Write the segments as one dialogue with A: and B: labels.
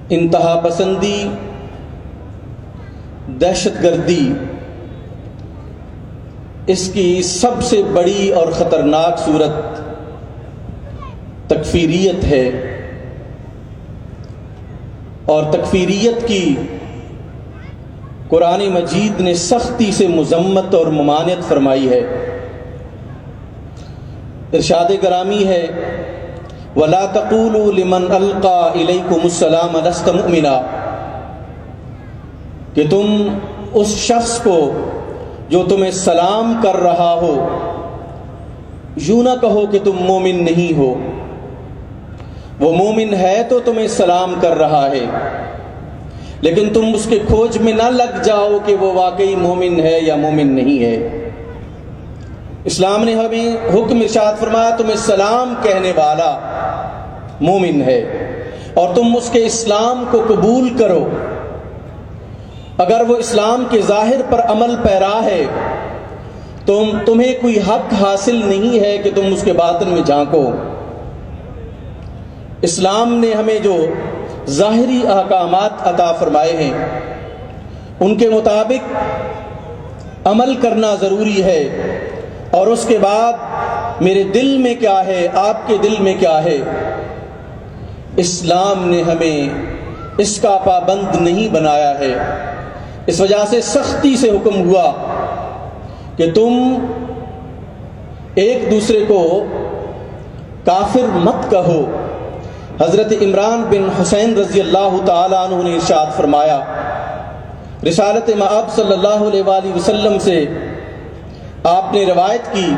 A: انتہا پسندی، دہشت گردی اس کی سب سے بڑی اور خطرناک صورت تکفیریت ہے، اور تکفیریت کی قرآن مجید نے سختی سے مذمت اور ممانعت فرمائی ہے۔ ارشاد گرامی ہے وَلَا تَقُولُوا لِمَنْ أَلْقَى إِلَيْكُمُ السَّلَامَ لَسْتَ مُؤْمِنًا، کہ تم اس شخص کو جو تمہیں سلام کر رہا ہو یوں نہ کہو کہ تم مومن نہیں ہو۔ وہ مومن ہے تو تمہیں سلام کر رہا ہے، لیکن تم اس کے کھوج میں نہ لگ جاؤ کہ وہ واقعی مومن ہے یا مومن نہیں ہے۔ اسلام نے ہمیں حکم ارشاد فرمایا تمہیں سلام کہنے والا مومن ہے اور تم اس کے اسلام کو قبول کرو۔ اگر وہ اسلام کے ظاہر پر عمل پیرا ہے تمہیں کوئی حق حاصل نہیں ہے کہ تم اس کے باطن میں جھانکو۔ اسلام نے ہمیں جو ظاہری احکامات عطا فرمائے ہیں ان کے مطابق عمل کرنا ضروری ہے، اور اس کے بعد میرے دل میں کیا ہے، آپ کے دل میں کیا ہے، اسلام نے ہمیں اس کا پابند نہیں بنایا ہے۔ اس وجہ سے سختی سے حکم ہوا کہ تم ایک دوسرے کو کافر مت کہو۔ حضرت عمران بن حسین رضی اللہ تعالیٰ عنہ نے ارشاد فرمایا، رسالت مآب صلی اللہ علیہ وآلہ وسلم سے آپ نے روایت کی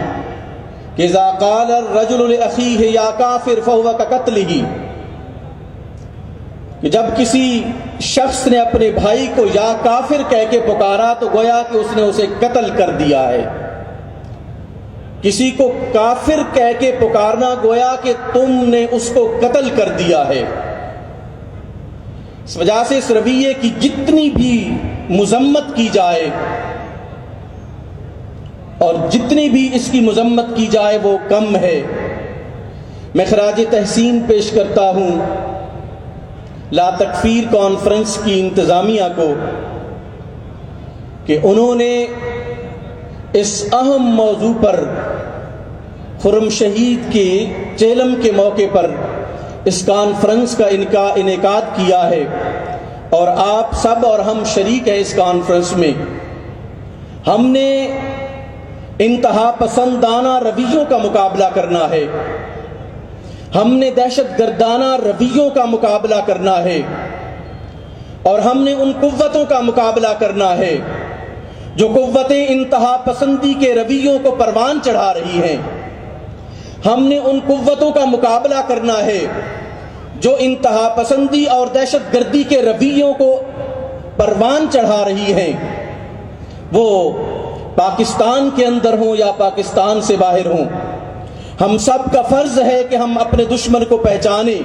A: کہ اذا قال الرجل لأخیہ یا کافر فہو کقتلہ، کہ جب کسی شخص نے اپنے بھائی کو یا کافر کہہ کے پکارا تو گویا کہ اس نے اسے قتل کر دیا ہے۔ کسی کو کافر کہہ کے پکارنا گویا کہ تم نے اس کو قتل کر دیا ہے۔ اس وجہ سے اس رویے کی جتنی بھی مذمت کی جائے اور جتنی بھی اس کی مذمت کی جائے وہ کم ہے۔ میں خراج تحسین پیش کرتا ہوں لا تکفیر کانفرنس کی انتظامیہ کو کہ انہوں نے اس اہم موضوع پر خرم شہید کے چیلم کے موقع پر اس کانفرنس کا انعقاد کیا ہے، اور آپ سب اور ہم شریک ہیں اس کانفرنس میں۔ ہم نے انتہا پسندانہ رویوں کا مقابلہ کرنا ہے، ہم نے دہشت گردانہ رویوں کا مقابلہ کرنا ہے، اور ہم نے ان قوتوں کا مقابلہ کرنا ہے جو قوتیں انتہا پسندی کے رویوں کو پروان چڑھا رہی ہیں۔ ہم نے ان قوتوں کا مقابلہ کرنا ہے جو انتہا پسندی اور دہشت گردی کے رویوں کو پروان چڑھا رہی ہیں، وہ پاکستان کے اندر ہوں یا پاکستان سے باہر ہوں۔ ہم سب کا فرض ہے کہ ہم اپنے دشمن کو پہچانیں